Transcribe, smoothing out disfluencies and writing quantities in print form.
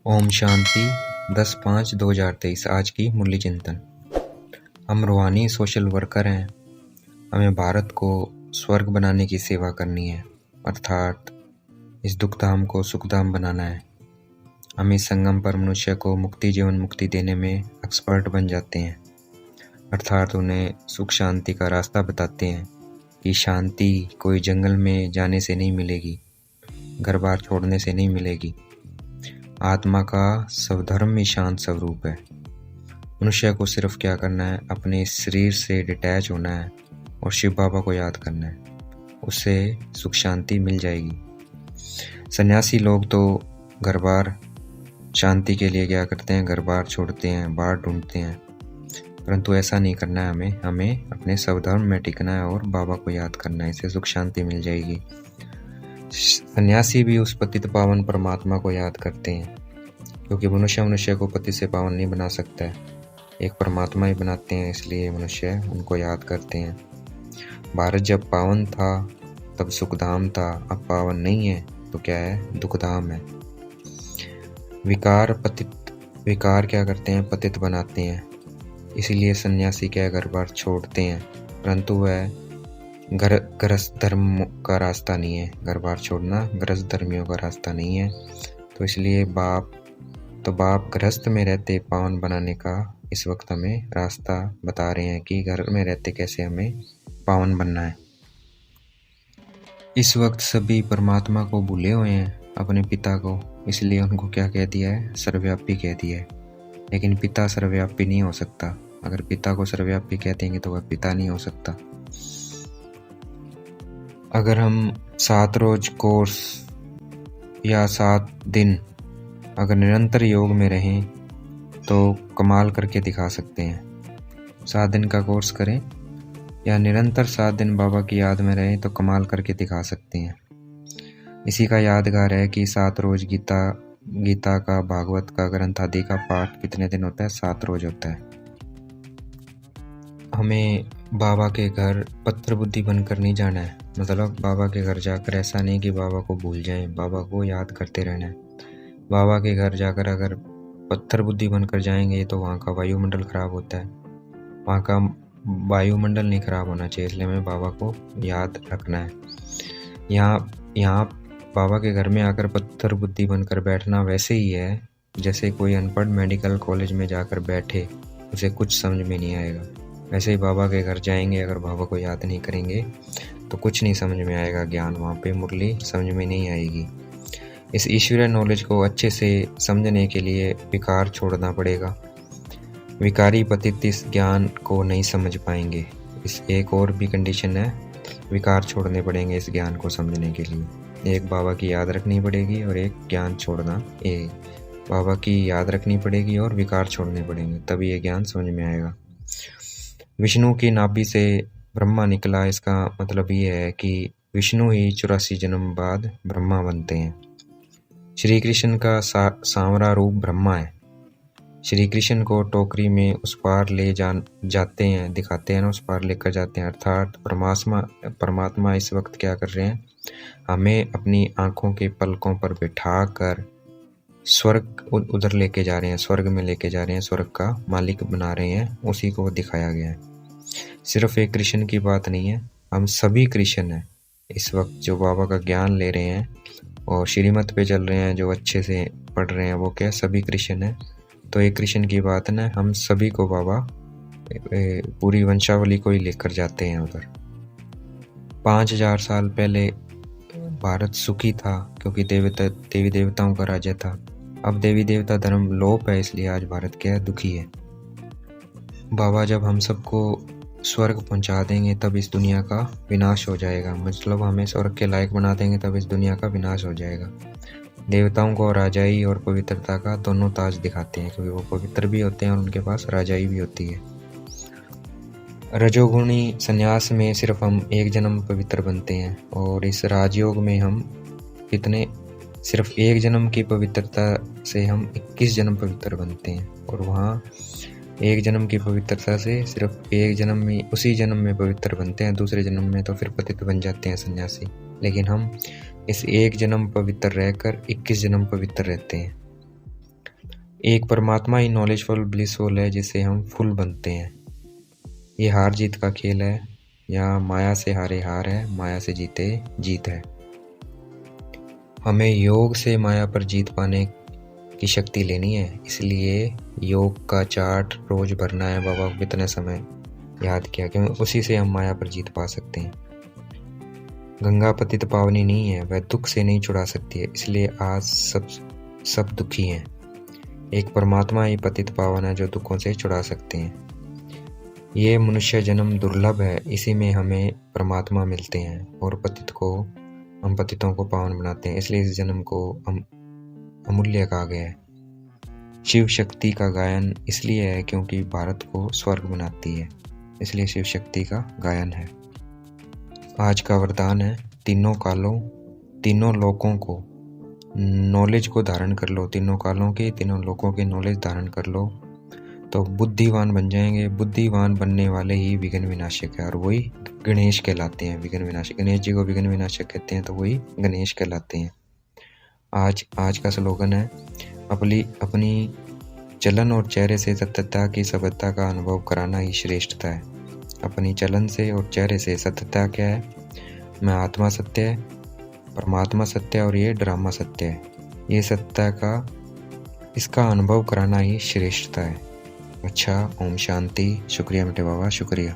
ओम शांति 10/5/2023 आज की मुरली चिंतन। हम रूहानी सोशल वर्कर हैं। हमें भारत को स्वर्ग बनाने की सेवा करनी है, अर्थात इस दुखधाम को सुखधाम बनाना है। हम इस संगम पर मनुष्य को मुक्ति जीवन मुक्ति देने में एक्सपर्ट बन जाते हैं, अर्थात उन्हें सुख शांति का रास्ता बताते हैं कि शांति कोई जंगल में जाने से नहीं मिलेगी, घर बार छोड़ने से नहीं मिलेगी। आत्मा का स्वधर्म ही शांत स्वरूप है। मनुष्य को सिर्फ क्या करना है, अपने शरीर से डिटैच होना है और शिव बाबा को याद करना है, उससे सुख शांति मिल जाएगी। सन्यासी लोग तो घर बार शांति के लिए क्या करते हैं, घर बार छोड़ते हैं, बाहर ढूंढते हैं, परंतु ऐसा नहीं करना है। हमें अपने स्वधर्म में टिकना है और बाबा को याद करना है, इससे सुख शांति मिल जाएगी। सन्यासी भी उस पतित पावन परमात्मा को याद करते हैं, क्योंकि मनुष्य को पति से पावन नहीं बना सकता है, एक परमात्मा ही बनाते हैं, इसलिए मनुष्य उनको याद करते हैं। भारत जब पावन था तब सुखधाम था, अब पावन नहीं है तो क्या है, दुखधाम है। विकार क्या करते हैं, पतित बनाते हैं, इसीलिए सन्यासी क्या घर बार छोड़ते हैं, परंतु वह गृहस्थ धर्म का रास्ता नहीं है। घर बार छोड़ना गृहस्थ धर्मियों का रास्ता नहीं है, तो इसलिए बाप गृहस्थ में रहते पावन बनाने का इस वक्त हमें रास्ता बता रहे हैं कि घर में रहते कैसे हमें पावन बनना है। इस वक्त सभी परमात्मा को भूले हुए हैं, अपने पिता को, इसलिए उनको क्या कह दिया है, सर्वव्यापी कह दिया है। लेकिन पिता सर्वव्यापी नहीं हो सकता। अगर पिता को सर्वव्यापी कह देंगे तो वह पिता नहीं हो सकता। अगर हम 7 रोज कोर्स या 7 दिन अगर निरंतर योग में रहें तो कमाल करके दिखा सकते हैं। 7 दिन का कोर्स करें या निरंतर 7 दिन बाबा की याद में रहें तो कमाल करके दिखा सकते हैं। इसी का यादगार है कि 7 रोज गीता का, भागवत का, ग्रंथ आदि का पाठ कितने दिन होता है, 7 रोज होता है। हमें बाबा के घर पत्थर बुद्धि बनकर नहीं जाना है, मतलब बाबा के घर जाकर ऐसा नहीं कि बाबा को भूल जाएं, बाबा को याद करते रहना है। बाबा के घर जाकर अगर पत्थर बुद्धि बनकर जाएंगे तो वहाँ का वायुमंडल खराब होता है, वहाँ का वायुमंडल नहीं खराब होना चाहिए, इसलिए हमें बाबा को याद रखना है। यहाँ बाबा के घर में आकर पत्थर बुद्धि बनकर बैठना वैसे ही है जैसे कोई अनपढ़ मेडिकल कॉलेज में जाकर बैठे, उसे कुछ समझ में नहीं आएगा। वैसे ही बाबा के घर जाएंगे, अगर बाबा को याद नहीं करेंगे तो कुछ नहीं समझ में आएगा, ज्ञान वहाँ पे मुरली समझ में नहीं आएगी। इस ईश्वरीय नॉलेज को अच्छे से समझने के लिए विकार छोड़ना पड़ेगा। विकारी पतित इस ज्ञान को नहीं समझ पाएंगे। इस एक और भी कंडीशन है, विकार छोड़ने पड़ेंगे इस ज्ञान को समझने के लिए। एक बाबा की याद रखनी पड़ेगी और एक ज्ञान छोड़ना, बाबा की याद रखनी पड़ेगी और विकार छोड़ने पड़ेंगे, तभी ये ज्ञान समझ में आएगा। विष्णु की नाभि से ब्रह्मा निकला, इसका मतलब ये है कि विष्णु ही 84 जन्म बाद ब्रह्मा बनते हैं। श्री कृष्ण का सांवरा रूप ब्रह्मा है। श्री कृष्ण को टोकरी में उस पार ले जाते हैं, दिखाते हैं ना, उस पार लेकर जाते हैं, अर्थात परमात्मा इस वक्त क्या कर रहे हैं, हमें अपनी आंखों के पलकों पर बिठा कर स्वर्ग उधर लेके जा रहे हैं, स्वर्ग में लेके जा रहे हैं, स्वर्ग का मालिक बना रहे हैं, उसी को दिखाया गया है। सिर्फ एक कृष्ण की बात नहीं है, हम सभी कृष्ण हैं इस वक्त जो बाबा का ज्ञान ले रहे हैं और श्रीमत पे चल रहे हैं, जो अच्छे से पढ़ रहे हैं, वो क्या सभी कृष्ण हैं। तो एक कृष्ण की बात ना, हम सभी को बाबा पूरी वंशावली को ही लेकर जाते हैं उधर। 5000 साल पहले भारत सुखी था क्योंकि देवी देवताओं का राज्य था। अब देवी देवता धर्म लोप है, इसलिए आज भारत क्या है, दुखी है। बाबा जब हम सबको स्वर्ग पहुंचा देंगे तब इस दुनिया का विनाश हो जाएगा, मतलब हमें स्वर्ग के लायक बना देंगे तब इस दुनिया का विनाश हो जाएगा। देवताओं को राजाई और पवित्रता का दोनों ताज दिखाते हैं, क्योंकि वो पवित्र भी होते हैं और उनके पास राजाई भी होती है। रजोगुणी संन्यास में सिर्फ हम 1 जन्म पवित्र बनते हैं और इस राजयोग में हम सिर्फ 1 जन्म की पवित्रता से हम 21 जन्म पवित्र बनते हैं, और वहाँ 1 जन्म की पवित्रता से सिर्फ 1 जन्म में, उसी जन्म में पवित्र बनते हैं, दूसरे जन्म में तो फिर पतित बन जाते हैं सन्यासी। लेकिन हम इस 1 जन्म पवित्र रहकर 21 जन्म पवित्र रहते हैं। एक परमात्मा ही नॉलेजफुल ब्लिसफुल है जिससे हम फुल बनते हैं। ये हार जीत का खेल है, यहाँ माया से हारे हार है, माया से जीते जीत है। हमें योग से माया पर जीत पाने की शक्ति लेनी है, इसलिए योग का चार्ट रोज भरना है। बाबा को कितने समय याद किया, क्योंकि उसी से हम माया पर जीत पा सकते हैं। गंगा पतित पावनी नहीं है, वह दुख से नहीं छुड़ा सकती है, इसलिए आज सब दुखी हैं। एक परमात्मा ही पतित पावन है जो दुखों से छुड़ा सकते हैं। ये मनुष्य जन्म दुर्लभ है, इसी में हमें परमात्मा मिलते हैं और हम पतितों को पावन बनाते हैं, इसलिए इस जन्म को अमूल्य कहा गया है। शिव शक्ति का गायन इसलिए है क्योंकि भारत को स्वर्ग बनाती है, इसलिए शिव शक्ति का गायन है। आज का वरदान है, तीनों कालों तीनों लोकों को नॉलेज को धारण कर लो। तीनों कालों की तीनों लोकों की नॉलेज धारण कर लो तो बुद्धिवान बन जाएंगे। बुद्धिवान बनने वाले ही विघ्न विनाशक है और वही गणेश कहलाते हैं। विघ्न विनाशक, गणेश जी को विघ्न विनाशक कहते हैं, तो वही गणेश कहलाते हैं। आज का स्लोगन है, अपनी चलन और चेहरे से सत्यता की सभ्यता का अनुभव कराना ही श्रेष्ठता है। अपनी चलन से और चेहरे से सत्यता क्या है? मैं आत्मा सत्य है, परमात्मा सत्य है और ये ड्रामा सत्य है। ये सत्य का इसका अनुभव कराना ही श्रेष्ठता है। अच्छा, ओम शांति। शुक्रिया मेरे बाबा, शुक्रिया।